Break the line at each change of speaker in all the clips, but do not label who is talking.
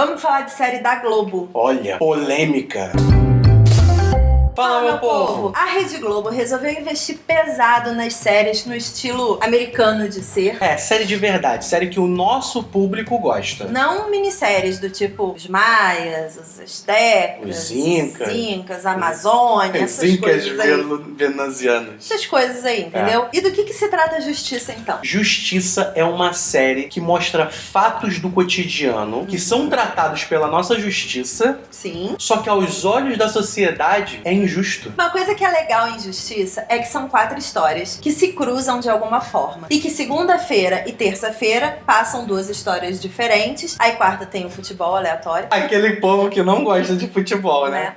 Vamos falar de série da Globo.
Olha, polêmica. Fala, meu povo!
A Rede Globo resolveu investir pesado nas séries no estilo americano de ser.
Série de verdade, série que o nosso público gosta.
Não minisséries do tipo os Maias, os Aztecas,
Os Incas,
a Amazônia,
Os
essas
Incas
coisas aí.
venezianos.
Essas coisas aí, entendeu? E do que se trata a Justiça, então?
Justiça é uma série que mostra fatos do cotidiano que são tratados pela nossa justiça,
Sim.
só que aos olhos da sociedade é injusto.
Uma coisa que é legal em Justiça é que são 4 histórias que se cruzam de alguma forma. E que segunda-feira e terça-feira passam 2 histórias diferentes. Aí quarta tem o futebol aleatório.
Aquele povo que não gosta de futebol, né?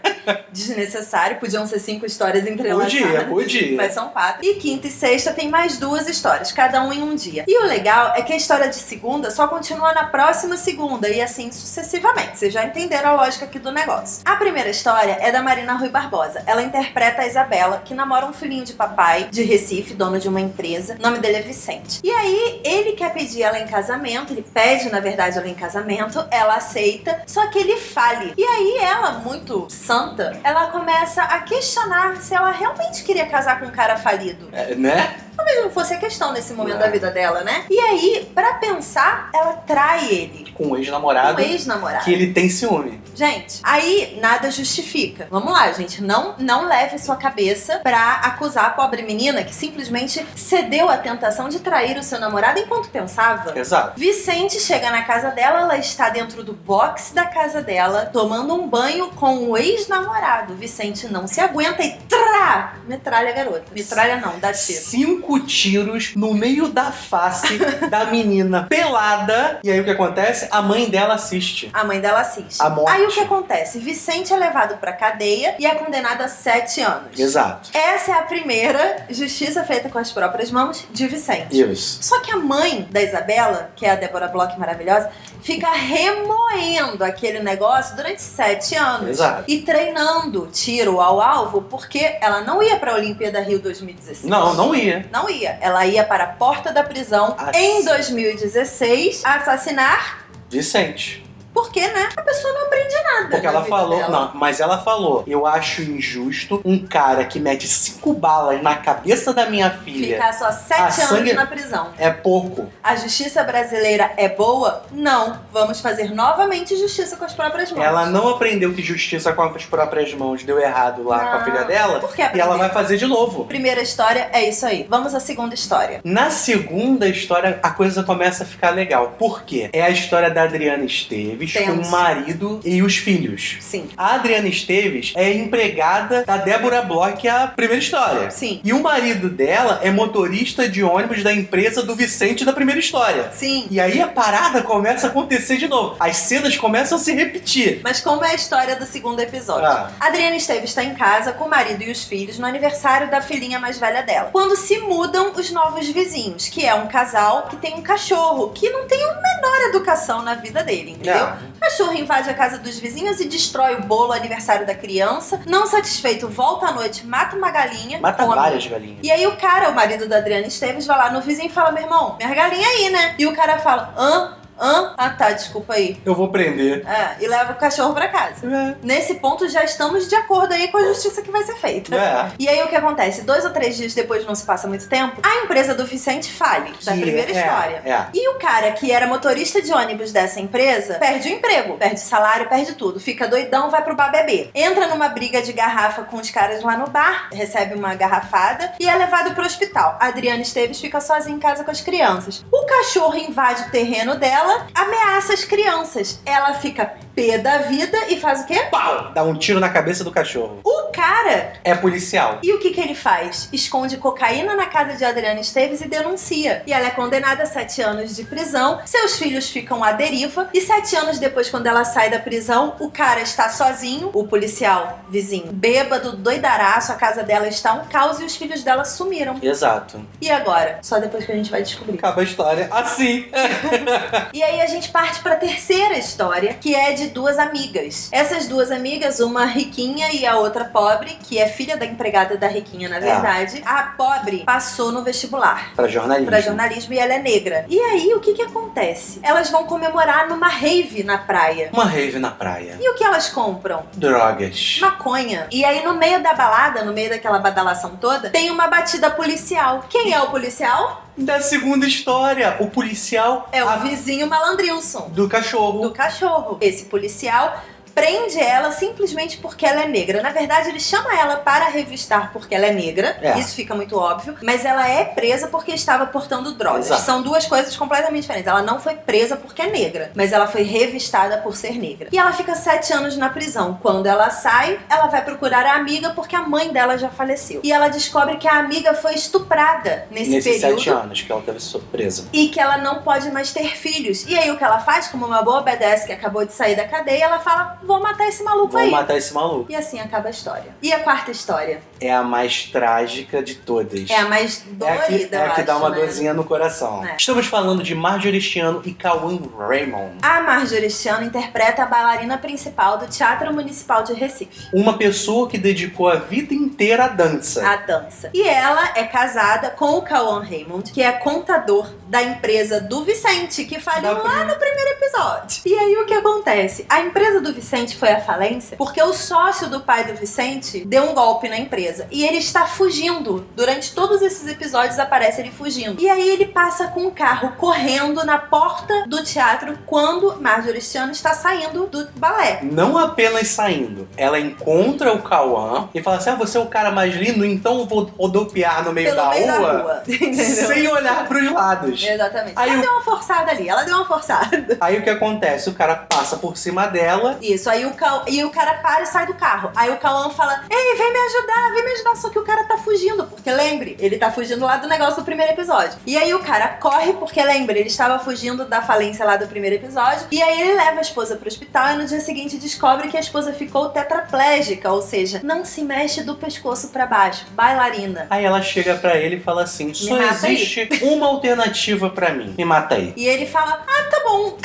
Desnecessário. Podiam ser 5 histórias entrelaçadas.
Podia.
Mas são 4. E quinta e sexta tem mais 2 histórias, cada um em um dia. E o legal é que a história de segunda só continua na próxima segunda e assim sucessivamente. Vocês já entenderam a lógica aqui do negócio. A primeira história é da Marina Rui Barbosa. Ela interpreta a Isabela, que namora um filhinho de papai de Recife, dono de uma empresa. O nome dele é Vicente. E aí, ele quer pedir ela em casamento. Ele pede, na verdade, ela em casamento. Ela aceita, só que ele fale. E aí, ela, muito santa, ela começa a questionar se ela realmente queria casar com um cara falido.
Né?
Talvez não fosse a questão nesse momento da vida dela, né? E aí, pra pensar, ela trai ele.
Com um ex-namorado.
Um ex-namorado.
Que ele tem ciúme.
Gente, aí nada justifica. Vamos lá, gente. Não leve sua cabeça pra acusar a pobre menina que simplesmente cedeu à tentação de trair o seu namorado enquanto pensava.
Exato.
Vicente chega na casa dela, ela está dentro do box da casa dela, tomando um banho com o ex-namorado. Vicente não se aguenta e metralha a garota. Metralha não, dá tiro.
5 tiros no meio da face da menina pelada. E aí o que acontece? A mãe dela assiste.
A mãe dela assiste.
A morte.
Aí o que acontece? Vicente é levado pra cadeia e é condenado a 7 anos.
Exato.
Essa é a primeira justiça feita com as próprias mãos de Vicente.
Isso.
Só que a mãe da Isabela, que é a Débora Bloch maravilhosa, fica remoendo aquele negócio durante 7 anos.
Exato.
E treinando tiro ao alvo, porque ela não ia pra Olimpíada Rio 2016.
Não ia.
Não ia. Ela ia para a porta da prisão em 2016 assassinar
Vicente.
Porque, né? A pessoa não aprende nada.
Porque ela falou, mas ela falou, eu acho injusto um cara que mete 5 balas na cabeça da minha filha.
Ficar só 7 anos na prisão.
É pouco.
A justiça brasileira é boa? Não. Vamos fazer novamente justiça com as próprias mãos.
Ela não aprendeu que justiça com as próprias mãos deu errado lá com a filha dela.
Por que
e ela vai fazer de novo.
Primeira história é isso aí. Vamos à segunda história.
Na segunda história, a coisa começa a ficar legal. Por quê? É a história da Adriana Esteves com o marido e os filhos.
Sim.
A Adriana Esteves é empregada da Débora Bloch, que é a primeira história.
Sim.
E o marido dela é motorista de ônibus da empresa do Vicente da primeira história.
Sim.
E aí a parada começa a acontecer de novo. As cenas começam a se repetir.
Mas como é a história do segundo episódio? A Adriana Esteves está em casa com o marido e os filhos no aniversário da filhinha mais velha dela. Quando se mudam os novos vizinhos, que é um casal que tem um cachorro que não tem a menor educação na vida dele, entendeu? O cachorro invade a casa dos vizinhos e destrói o bolo aniversário da criança. Não satisfeito, volta à noite, mata uma galinha.
Mata várias galinhas.
E aí o cara, o marido da Adriana Esteves, vai lá no vizinho e fala, meu irmão, minha galinha aí, né? E o cara fala, ah, tá, desculpa aí.
Eu vou prender.
E leva o cachorro pra casa. Nesse ponto já estamos de acordo aí com a justiça que vai ser feita. E aí o que acontece? 2 ou 3 dias depois, não se passa muito tempo, a empresa do Vicente fale, da primeira história. E o cara que era motorista de ônibus dessa empresa, perde o emprego, perde salário, perde tudo. Fica doidão, vai pro bar beber. Entra numa briga de garrafa com os caras lá no bar, recebe uma garrafada e é levado pro hospital. A Adriana Esteves fica sozinha em casa com as crianças. O cachorro invade o terreno dela, ameaça as crianças. Ela fica pé da vida e faz o quê?
Pau! Dá um tiro na cabeça do cachorro.
O cara
é policial.
E o que ele faz? Esconde cocaína na casa de Adriana Esteves e denuncia. E ela é condenada a 7 anos de prisão. Seus filhos ficam à deriva. E 7 anos depois, quando ela sai da prisão, o cara está sozinho, o policial vizinho, bêbado, doidaraço. A casa dela está um caos e os filhos dela sumiram.
Exato.
E agora? Só depois que a gente vai descobrir.
Acaba a história assim.
E aí a gente parte pra terceira história, que é de duas amigas. Essas duas amigas, uma riquinha e a outra pobre, que é filha da empregada da riquinha, na verdade. A pobre passou no vestibular.
Pra jornalismo.
E ela é negra. E aí, o que acontece? Elas vão comemorar numa rave na praia.
Uma rave na praia.
E o que elas compram?
Drogas.
Maconha. E aí, no meio da balada, no meio daquela badalação toda, tem uma batida policial. Quem é o policial?
Da segunda história, o policial...
É o vizinho Malandrilson.
Do cachorro.
Do cachorro. Esse policial prende ela simplesmente porque ela é negra. Na verdade, ele chama ela para revistar porque ela é negra. Isso fica muito óbvio. Mas ela é presa porque estava portando drogas.
Exato.
São duas coisas completamente diferentes. Ela não foi presa porque é negra, mas ela foi revistada por ser negra. E ela fica 7 anos na prisão. Quando ela sai, ela vai procurar a amiga porque a mãe dela já faleceu. E ela descobre que a amiga foi estuprada nesses período.
7 anos que ela teve surpresa.
E que ela não pode mais ter filhos. E aí o que ela faz, como uma boa badass que acabou de sair da cadeia, ela fala: vou matar esse maluco aí.
Vou matar esse maluco.
E assim acaba a história. E a quarta história?
É a mais trágica de todas.
É a mais dolorida,
É a que dá uma
né?
dorzinha no coração. Estamos falando de Marjorie Chiano e Cauã Raymond.
A Marjorie Chiano interpreta a bailarina principal do Teatro Municipal de Recife.
Uma pessoa que dedicou a vida inteira à dança.
A dança. E ela é casada com o Cauã Raymond, que é contador da empresa do Vicente, que faliu lá no primeiro episódio. E aí o que acontece? A empresa do Vicente foi à falência porque o sócio do pai do Vicente deu um golpe na empresa. E ele está fugindo. Durante todos esses episódios aparece ele fugindo. E aí ele passa com o carro correndo na porta do teatro quando Marjorie Chiano está saindo do balé.
Não apenas saindo. Ela encontra o Cauã e fala assim: você é o cara mais lindo, então eu vou rodopiar no meio da rua. Sem olhar pros lados.
Exatamente.
Aí
ela deu uma forçada ali.
Aí o que acontece? O cara passa por cima dela.
Isso, aí o cara para e sai do carro. Aí o Cauã fala: ei, vem me ajudar. Só que o cara tá fugindo, porque lembre, ele tá fugindo lá do negócio do primeiro episódio. E aí o cara corre, porque lembre, ele estava fugindo da falência lá do primeiro episódio. E aí ele leva a esposa pro hospital e no dia seguinte descobre que a esposa ficou tetraplégica, ou seja, não se mexe do pescoço pra baixo, bailarina.
Aí ela chega pra ele e fala assim: só existe uma alternativa pra mim, me mata aí.
E ele fala: tá bom.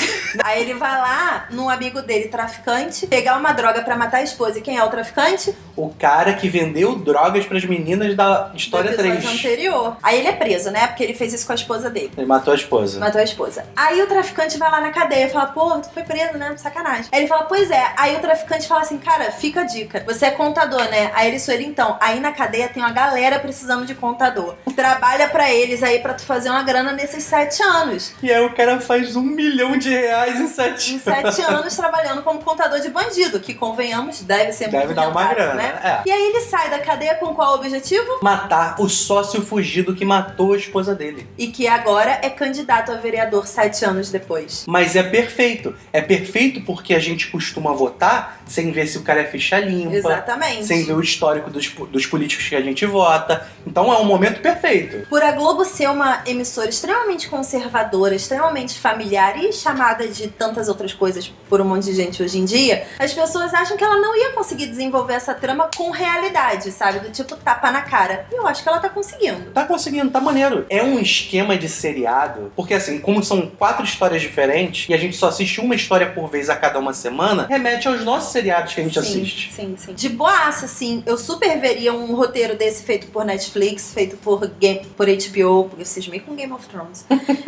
Aí ele vai lá num amigo dele, traficante, pegar uma droga pra matar a esposa. E quem é o traficante?
O cara que vendeu drogas pras meninas da história 3.
Anterior. Aí ele é preso, né? Porque ele fez isso com a esposa dele.
Ele matou a esposa.
Aí o traficante vai lá na cadeia e fala: pô, tu foi preso, né? Sacanagem. Aí ele fala: pois é. Aí o traficante fala assim: cara, fica a dica. Você é contador, né? Aí ele suele então. Aí na cadeia tem uma galera precisando de contador. Trabalha pra eles aí pra tu fazer uma grana nesses 7 anos.
E aí o cara faz R$1 milhão em 7
anos. 7 anos trabalhando como contador de bandido, que convenhamos, deve ser muito
dar uma grana,
né? E aí ele sai da cadeia com qual objetivo?
Matar o sócio fugido que matou a esposa dele.
E que agora é candidato a vereador 7 anos depois.
Mas é perfeito. É perfeito porque a gente costuma votar sem ver se o cara é ficha limpa.
Exatamente.
Sem ver o histórico dos políticos que a gente vota. Então é um momento perfeito.
Por a Globo ser uma emissora extremamente conservadora, extremamente familiar e chamada de tantas outras coisas por um monte de gente hoje em dia, as pessoas acham que ela não ia conseguir desenvolver essa trama com realidade, sabe? Do tipo tapa na cara. E eu acho que ela tá conseguindo.
Tá conseguindo, tá maneiro. É um esquema de seriado, porque assim, como são 4 histórias diferentes e a gente só assiste uma história por vez a cada uma semana, remete aos nossos seriados que a gente assiste.
Sim. De boaça, assim, eu super veria um roteiro desse feito por Netflix, feito por HBO, porque eu cismei com Game of Thrones.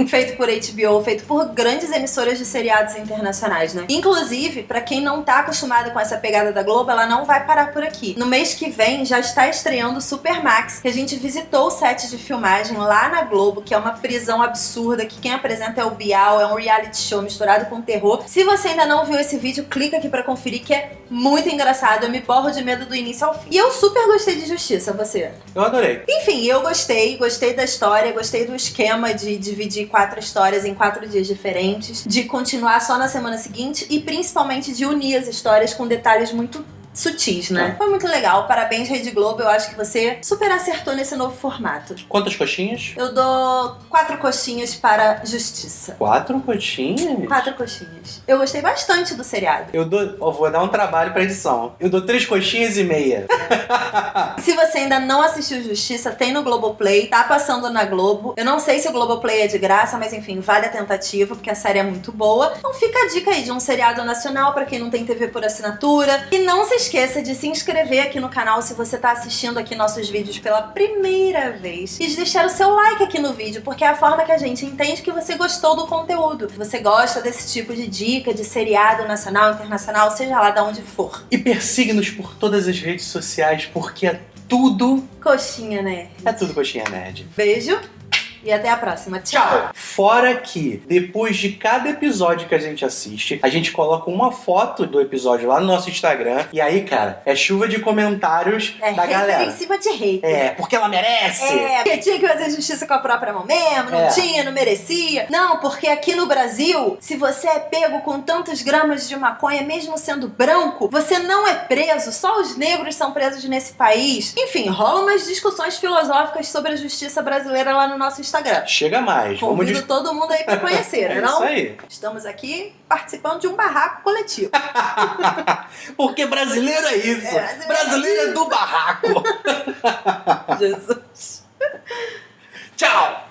Feito por HBO, feito por grandes emissoras de seriados internacionais, né? Inclusive, pra quem não tá acostumado com essa pegada da Globo, ela não vai parar por aqui. No mês que vem já está estreando o Supermax, que a gente visitou o set de filmagem lá na Globo, que é uma prisão absurda, que quem apresenta é o Bial, é um reality show misturado com terror. Se você ainda não viu esse vídeo, clica aqui pra conferir, que é muito engraçado, eu me borro de medo do início ao fim. E eu super gostei de Justiça, você?
Eu adorei.
Enfim, eu gostei da história, gostei do esquema de dividir 4 histórias em 4 dias diferentes, de continuar só na semana seguinte e principalmente de unir as histórias com detalhes muito sutis, né? Foi muito legal. Parabéns, Rede Globo. Eu acho que você super acertou nesse novo formato.
Quantas coxinhas?
Eu dou 4 coxinhas para Justiça.
4 coxinhas?
4 coxinhas. Eu gostei bastante do seriado.
Eu vou dar um trabalho pra edição. Eu dou 3 coxinhas e meia.
Se você ainda não assistiu Justiça, tem no Globoplay, tá passando na Globo. Eu não sei se o Globoplay é de graça, mas enfim, vale a tentativa, porque a série é muito boa. Então fica a dica aí de um seriado nacional pra quem não tem TV por assinatura. E não se esqueça de se inscrever aqui no canal se você tá assistindo aqui nossos vídeos pela primeira vez. E de deixar o seu like aqui no vídeo, porque é a forma que a gente entende que você gostou do conteúdo. Que você gosta desse tipo de dica, de seriado nacional, internacional, seja lá de onde for.
E persiga-nos por todas as redes sociais, porque é tudo
Coxinha Nerd.
É tudo Coxinha Nerd.
Beijo e até a próxima. Tchau!
Fora que, depois de cada episódio que a gente assiste, a gente coloca uma foto do episódio lá no nosso Instagram. E aí, cara, é chuva de comentários da galera.
em cima de hater.
É, porque ela merece.
Porque tinha que fazer justiça com a própria mão mesmo, não tinha, não merecia. Não, porque aqui no Brasil, se você é pego com tantos gramas de maconha, mesmo sendo branco, você não é preso. Só os negros são presos nesse país. Enfim, rolam umas discussões filosóficas sobre a justiça brasileira lá no nosso Instagram.
Chega mais.
Convido todo mundo aí pra conhecer, não?
Isso aí.
Estamos aqui participando de um barraco coletivo.
Porque brasileiro é isso. Brasileiro é do barraco.
Jesus.
Tchau.